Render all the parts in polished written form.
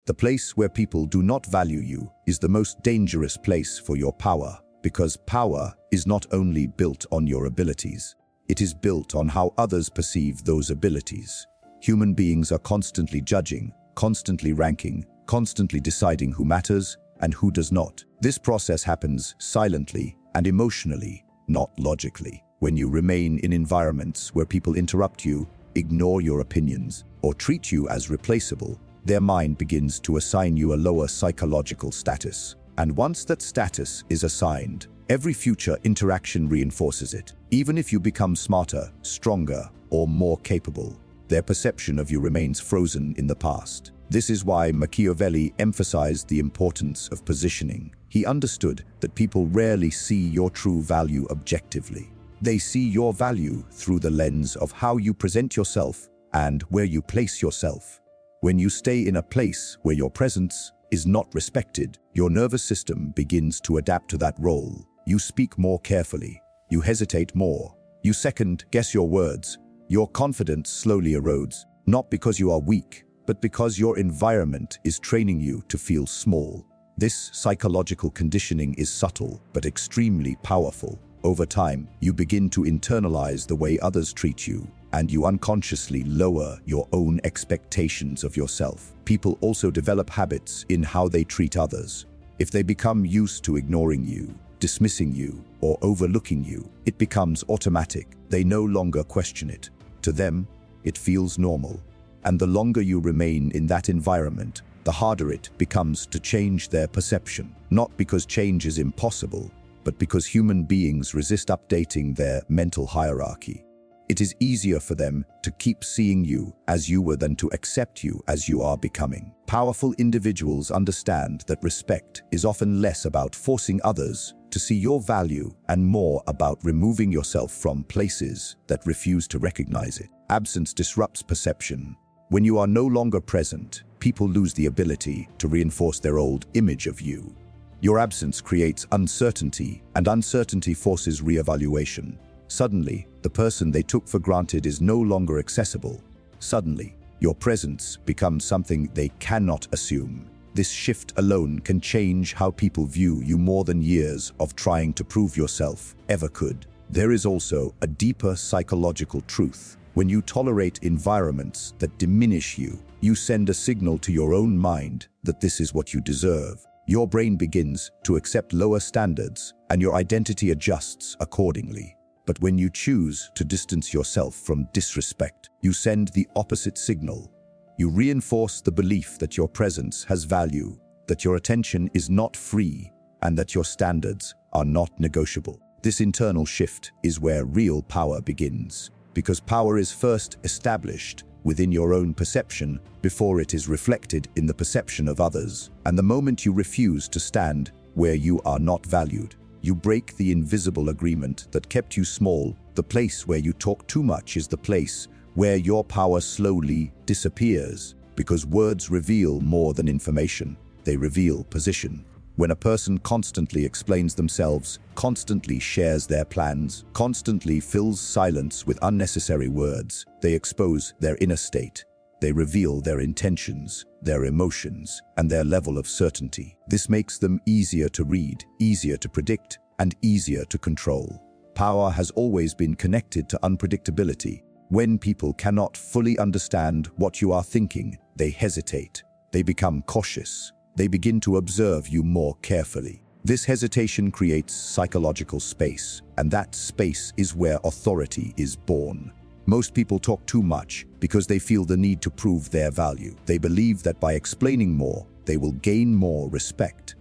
The place where people do not value you is the most dangerous place for your power, because power is not only built on your abilities, it is built on how others perceive those abilities. Human beings are constantly judging, constantly ranking, constantly deciding who matters and who does not. This process happens silently and emotionally, not logically. When you remain in environments where people interrupt you, ignore your opinions, or treat you as replaceable, their mind begins to assign you a lower psychological status. And once that status is assigned, every future interaction reinforces it. Even if you become smarter, stronger, or more capable, their perception of you remains frozen in the past. This is why Machiavelli emphasized the importance of positioning. He understood that people rarely see your true value objectively. They see your value through the lens of how you present yourself and where you place yourself. When you stay in a place where your presence is not respected, your nervous system begins to adapt to that role. You speak more carefully. You hesitate more. You second-guess your words. Your confidence slowly erodes, not because you are weak, but because your environment is training you to feel small. This psychological conditioning is subtle but extremely powerful. Over time, you begin to internalize the way others treat you, and you unconsciously lower your own expectations of yourself. People also develop habits in how they treat others. If they become used to ignoring you, dismissing you, or overlooking you, it becomes automatic. They no longer question it. To them, it feels normal. And the longer you remain in that environment, the harder it becomes to change their perception. Not because change is impossible, but because human beings resist updating their mental hierarchy. It is easier for them to keep seeing you as you were than to accept you as you are becoming. Powerful individuals understand that respect is often less about forcing others to see your value and more about removing yourself from places that refuse to recognize it. Absence disrupts perception. When you are no longer present, people lose the ability to reinforce their old image of you. Your absence creates uncertainty, and uncertainty forces reevaluation. Suddenly, the person they took for granted is no longer accessible. Suddenly, your presence becomes something they cannot assume. This shift alone can change how people view you more than years of trying to prove yourself ever could. There is also a deeper psychological truth. When you tolerate environments that diminish you, you send a signal to your own mind that this is what you deserve. Your brain begins to accept lower standards, and your identity adjusts accordingly. But when you choose to distance yourself from disrespect, you send the opposite signal. You reinforce the belief that your presence has value, that your attention is not free, and that your standards are not negotiable. This internal shift is where real power begins, because power is first established within your own perception before it is reflected in the perception of others. And the moment you refuse to stand where you are not valued, you break the invisible agreement that kept you small. The place where you talk too much is the place where your power slowly disappears, because words reveal more than information. They reveal position. When a person constantly explains themselves, constantly shares their plans, constantly fills silence with unnecessary words, they expose their inner state. They reveal their intentions, their emotions, and their level of certainty. This makes them easier to read, easier to predict, and easier to control. Power has always been connected to unpredictability. When people cannot fully understand what you are thinking, they hesitate. They become cautious. They begin to observe you more carefully. This hesitation creates psychological space, and that space is where authority is born. Most people talk too much because they feel the need to prove their value. They believe that by explaining more, they will gain more respect.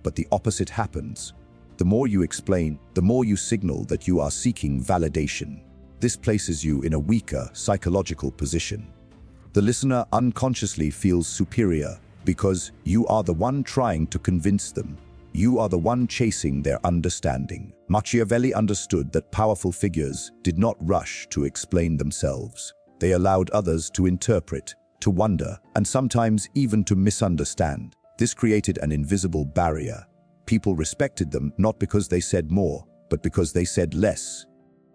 But the opposite happens. The more you explain, the more you signal that you are seeking validation. This places you in a weaker psychological position. The listener unconsciously feels superior because you are the one trying to convince them. You are the one chasing their understanding. Machiavelli understood that powerful figures did not rush to explain themselves. They allowed others to interpret, to wonder, and sometimes even to misunderstand. This created an invisible barrier. People respected them not because they said more, but because they said less.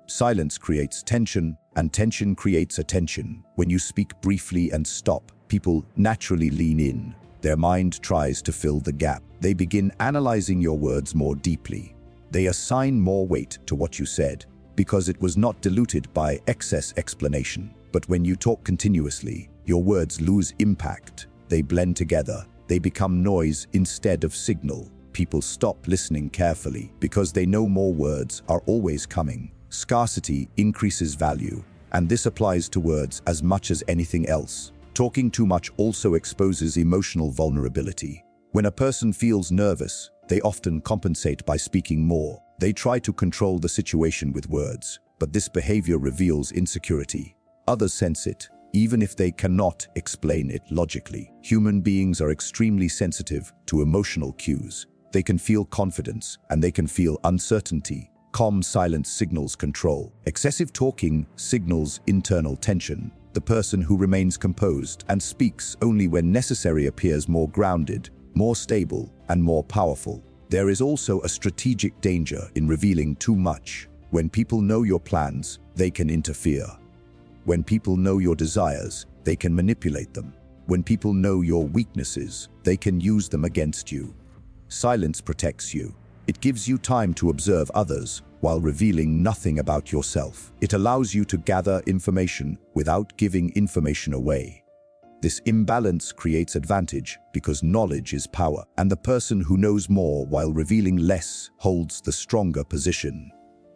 Silence creates tension, and tension creates attention. When you speak briefly and stop, people naturally lean in. their mind tries to fill the gap. They begin analyzing your words more deeply. They assign more weight to what you said because it was not diluted by excess explanation. But when you talk continuously, your words lose impact. They blend together. They become noise instead of signal. People stop listening carefully because they know more words are always coming. Scarcity increases value, and this applies to words as much as anything else. Talking too much also exposes emotional vulnerability. When a person feels nervous, they often compensate by speaking more. They try to control the situation with words, but this behavior reveals insecurity. Others sense it, even if they cannot explain it logically. Human beings are extremely sensitive to emotional cues. They can feel confidence, and they can feel uncertainty. Calm silence signals control. Excessive talking signals internal tension. The person who remains composed and speaks only when necessary appears more grounded, more stable, and more powerful. There is also a strategic danger in revealing too much. When people know your plans, they can interfere. When people know your desires, they can manipulate them. When people know your weaknesses, they can use them against you. Silence protects you. It gives you time to observe others while revealing nothing about yourself. It allows you to gather information without giving information away. This imbalance creates advantage because knowledge is power, and the person who knows more while revealing less holds the stronger position.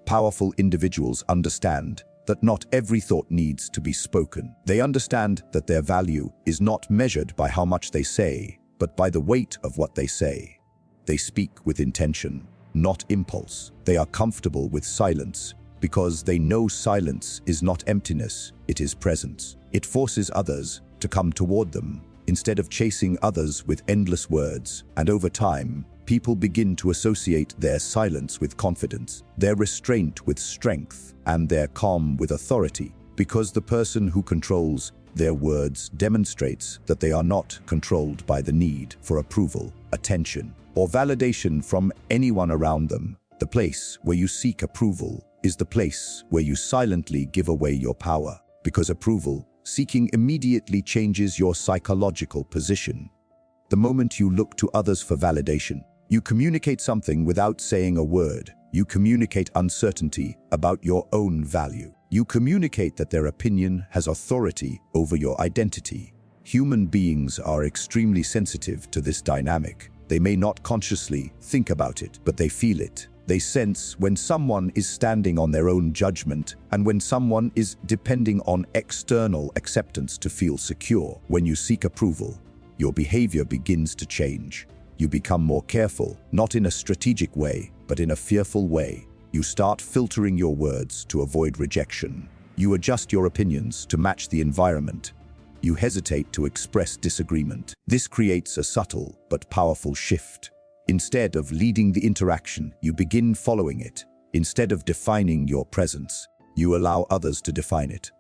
Powerful individuals understand that not every thought needs to be spoken. They understand that their value is not measured by how much they say, but by the weight of what they say. They speak with intention, not impulse. They are comfortable with silence because they know silence is not emptiness, it is presence. It forces others to come toward them instead of chasing others with endless words. And over time, people begin to associate their silence with confidence, their restraint with strength, and their calm with authority, because the person who controls their words demonstrates that they are not controlled by the need for approval, attention, or validation from anyone around them. The place where you seek approval is the place where you silently give away your power, because approval seeking immediately changes your psychological position. The moment you look to others for validation, you communicate something without saying a word. You communicate uncertainty about your own value. You communicate that their opinion has authority over your identity. Human beings are extremely sensitive to this dynamic. They may not consciously think about it, but they feel it. They sense when someone is standing on their own judgment and when someone is depending on external acceptance to feel secure. When you seek approval, your behavior begins to change. You become more careful, not in a strategic way, but in a fearful way. You start filtering your words to avoid rejection. You adjust your opinions to match the environment. You hesitate to express disagreement. This creates a subtle but powerful shift. Instead of leading the interaction, you begin following it. Instead of defining your presence, you allow others to define it.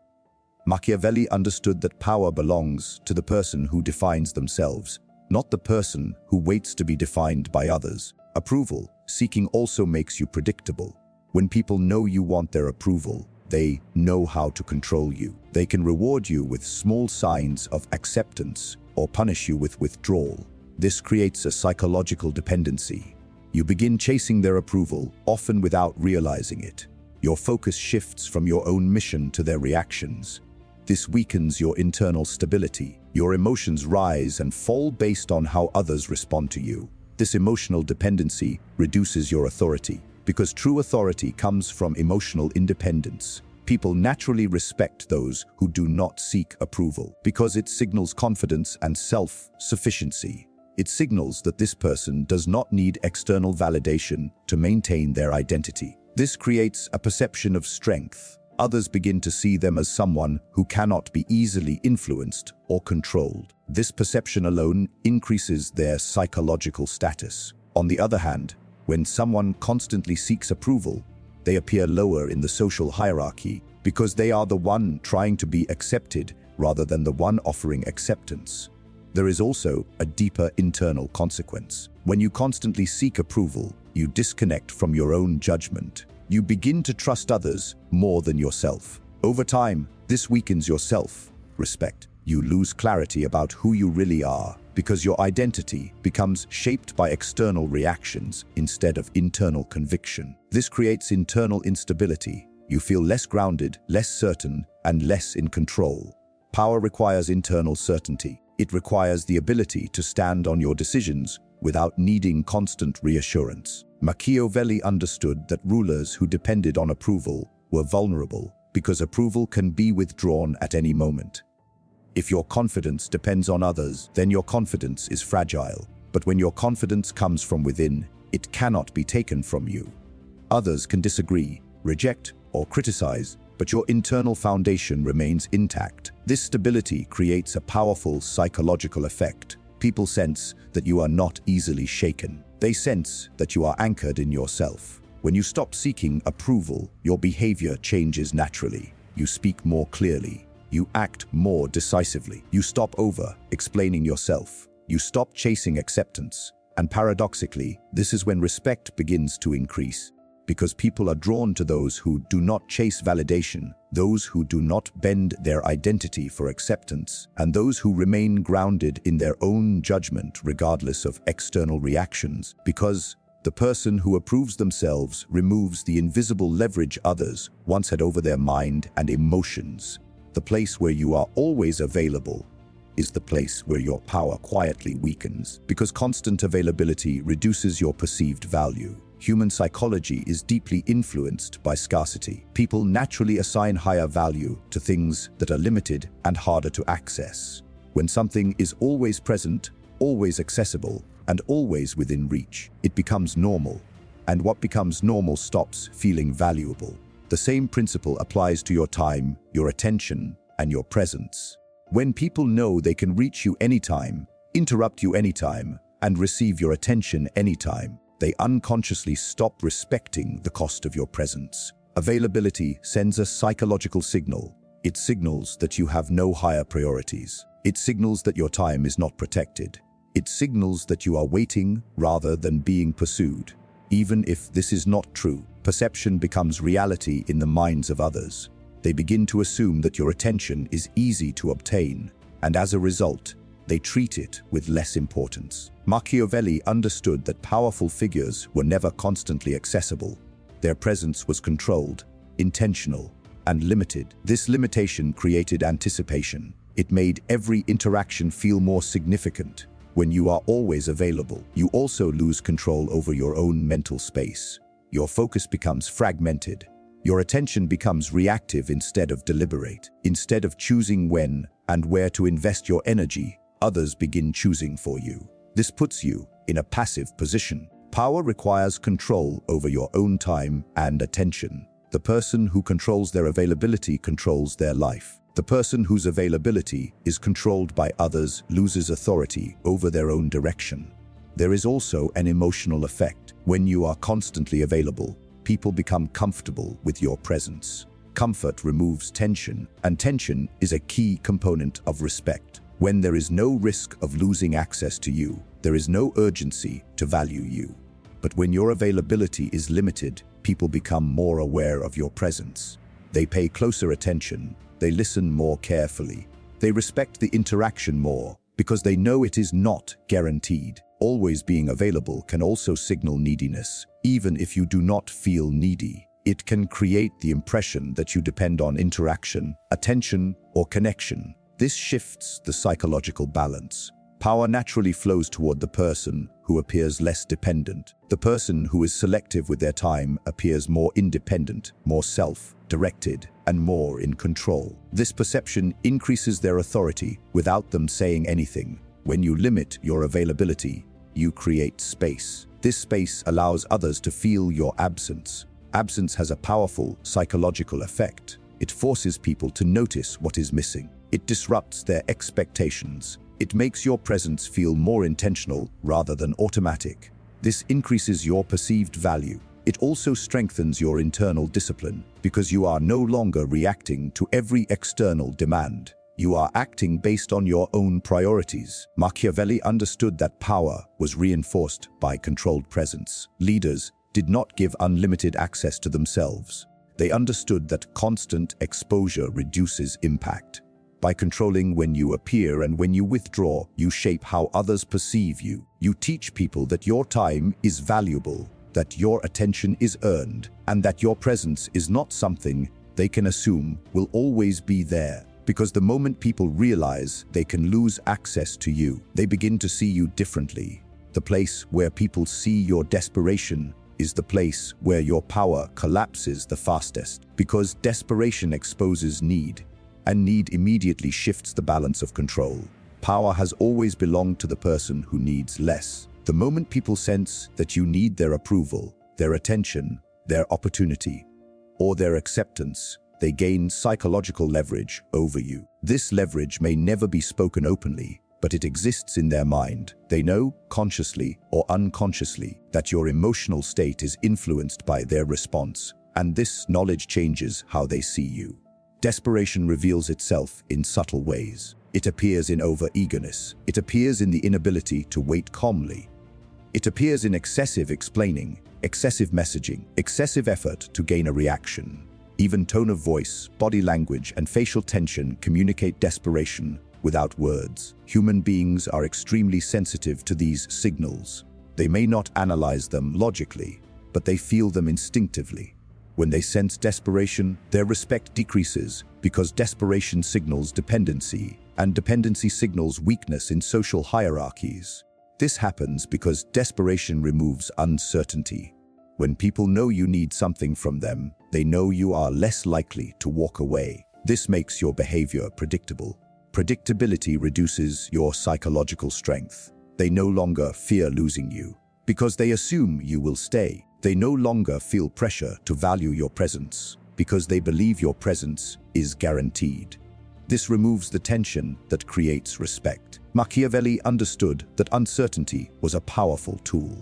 Machiavelli understood that power belongs to the person who defines themselves, not the person who waits to be defined by others. Approval seeking also makes you predictable. When people know you want their approval, they know how to control you. They can reward you with small signs of acceptance or punish you with withdrawal. This creates a psychological dependency. You begin chasing their approval, often without realizing it. Your focus shifts from your own mission to their reactions. This weakens your internal stability. Your emotions rise and fall based on how others respond to you. This emotional dependency reduces your authority, because true authority comes from emotional independence. People naturally respect those who do not seek approval, because it signals confidence and self-sufficiency. It signals that this person does not need external validation to maintain their identity. This creates a perception of strength. Others begin to see them as someone who cannot be easily influenced or controlled. This perception alone increases their psychological status. On the other hand, when someone constantly seeks approval, they appear lower in the social hierarchy because they are the one trying to be accepted rather than the one offering acceptance. There is also a deeper internal consequence. When you constantly seek approval, you disconnect from your own judgment. You begin to trust others more than yourself. Over time, this weakens your self-respect. You lose clarity about who you really are because your identity becomes shaped by external reactions instead of internal conviction. This creates internal instability. You feel less grounded, less certain, and less in control. Power requires internal certainty. It requires the ability to stand on your decisions without needing constant reassurance. Machiavelli understood that rulers who depended on approval were vulnerable because approval can be withdrawn at any moment. If your confidence depends on others, then your confidence is fragile. But when your confidence comes from within, it cannot be taken from you. Others can disagree, reject, or criticize, but your internal foundation remains intact. This stability creates a powerful psychological effect. People sense that you are not easily shaken. They sense that you are anchored in yourself. When you stop seeking approval, your behavior changes naturally. You speak more clearly. You act more decisively. You stop over-explaining yourself. You stop chasing acceptance. And paradoxically, this is when respect begins to increase. Because people are drawn to those who do not chase validation, those who do not bend their identity for acceptance, and those who remain grounded in their own judgment regardless of external reactions. Because the person who approves themselves removes the invisible leverage others once had over their mind and emotions. The place where you are always available is the place where your power quietly weakens, because constant availability reduces your perceived value. Human psychology is deeply influenced by scarcity. People naturally assign higher value to things that are limited and harder to access. When something is always present, always accessible, and always within reach, it becomes normal. And what becomes normal stops feeling valuable. The same principle applies to your time, your attention, and your presence. When people know they can reach you anytime, interrupt you anytime, and receive your attention anytime, they unconsciously stop respecting the cost of your presence. Availability sends a psychological signal. It signals that you have no higher priorities. It signals that your time is not protected. It signals that you are waiting rather than being pursued. Even if this is not true, perception becomes reality in the minds of others. They begin to assume that your attention is easy to obtain, and as a result, they treat it with less importance. Machiavelli understood that powerful figures were never constantly accessible. Their presence was controlled, intentional, and limited. This limitation created anticipation. It made every interaction feel more significant. When you are always available, you also lose control over your own mental space. Your focus becomes fragmented. Your attention becomes reactive instead of deliberate. Instead of choosing when and where to invest your energy, others begin choosing for you. This puts you in a passive position. Power requires control over your own time and attention. The person who controls their availability controls their life. The person whose availability is controlled by others loses authority over their own direction. There is also an emotional effect. When you are constantly available, people become comfortable with your presence. Comfort removes tension, and tension is a key component of respect. When there is no risk of losing access to you, there is no urgency to value you. But when your availability is limited, people become more aware of your presence. They pay closer attention. They listen more carefully. They respect the interaction more because they know it is not guaranteed. Always being available can also signal neediness. Even if you do not feel needy, it can create the impression that you depend on interaction, attention, or connection. This shifts the psychological balance. Power naturally flows toward the person who appears less dependent. The person who is selective with their time appears more independent, more self-directed, and more in control. This perception increases their authority without them saying anything. When you limit your availability, you create space. This space allows others to feel your absence. Absence has a powerful psychological effect. It forces people to notice what is missing. It disrupts their expectations. It makes your presence feel more intentional rather than automatic. This increases your perceived value. It also strengthens your internal discipline because you are no longer reacting to every external demand. You are acting based on your own priorities. Machiavelli understood that power was reinforced by controlled presence. Leaders did not give unlimited access to themselves. They understood that constant exposure reduces impact. By controlling when you appear and when you withdraw, you shape how others perceive you. You teach people that your time is valuable, that your attention is earned, and that your presence is not something they can assume will always be there. Because the moment people realize they can lose access to you, they begin to see you differently. The place where people see your desperation is the place where your power collapses the fastest. Because desperation exposes need, and need immediately shifts the balance of control. Power has always belonged to the person who needs less. The moment people sense that you need their approval, their attention, their opportunity, or their acceptance, they gain psychological leverage over you. This leverage may never be spoken openly, but it exists in their mind. They know, consciously or unconsciously, that your emotional state is influenced by their response, and this knowledge changes how they see you. Desperation reveals itself in subtle ways. It appears in over-eagerness. It appears in the inability to wait calmly. It appears in excessive explaining, excessive messaging, excessive effort to gain a reaction. Even tone of voice, body language, and facial tension communicate desperation without words. Human beings are extremely sensitive to these signals. They may not analyze them logically, but they feel them instinctively. When they sense desperation, their respect decreases because desperation signals dependency, and dependency signals weakness in social hierarchies. This happens because desperation removes uncertainty. When people know you need something from them, they know you are less likely to walk away. This makes your behavior predictable. Predictability reduces your psychological strength. They no longer fear losing you because they assume you will stay. They no longer feel pressure to value your presence because they believe your presence is guaranteed. This removes the tension that creates respect. Machiavelli understood that uncertainty was a powerful tool.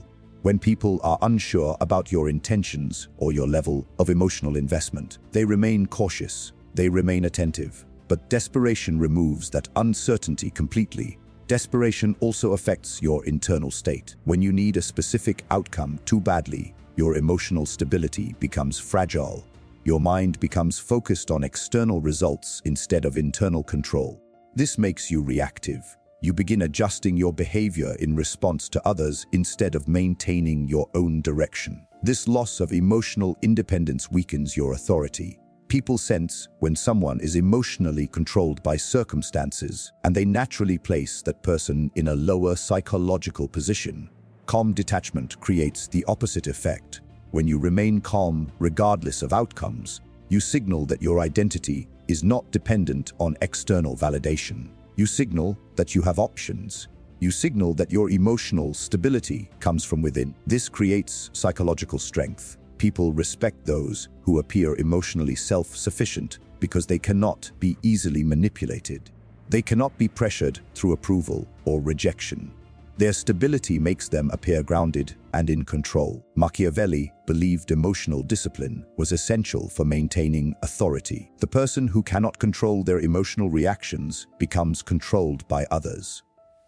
When people are unsure about your intentions or your level of emotional investment, they remain cautious, they remain attentive. But desperation removes that uncertainty completely. Desperation also affects your internal state. When you need a specific outcome too badly, your emotional stability becomes fragile. Your mind becomes focused on external results instead of internal control. This makes you reactive. You begin adjusting your behavior in response to others instead of maintaining your own direction. This loss of emotional independence weakens your authority. People sense when someone is emotionally controlled by circumstances, and they naturally place that person in a lower psychological position. Calm detachment creates the opposite effect. When you remain calm regardless of outcomes, you signal that your identity is not dependent on external validation. You signal that you have options. You signal that your emotional stability comes from within. This creates psychological strength. People respect those who appear emotionally self-sufficient because they cannot be easily manipulated. They cannot be pressured through approval or rejection. Their stability makes them appear grounded and in control. Machiavelli believed emotional discipline was essential for maintaining authority. The person who cannot control their emotional reactions becomes controlled by others.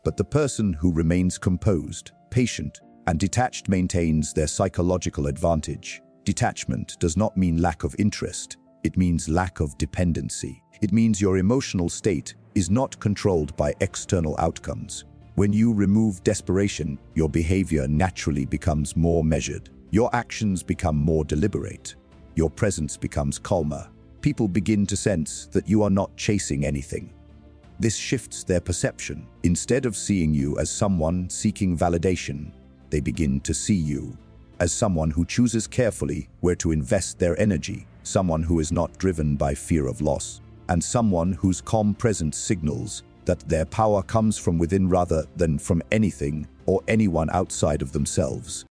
But the person who remains composed, patient, and detached maintains their psychological advantage. Detachment does not mean lack of interest. It means lack of dependency. It means your emotional state is not controlled by external outcomes. When you remove desperation, your behavior naturally becomes more measured. Your actions become more deliberate. Your presence becomes calmer. People begin to sense that you are not chasing anything. This shifts their perception. Instead of seeing you as someone seeking validation, they begin to see you as someone who chooses carefully where to invest their energy, someone who is not driven by fear of loss, and someone whose calm presence signals that their power comes from within rather than from anything or anyone outside of themselves.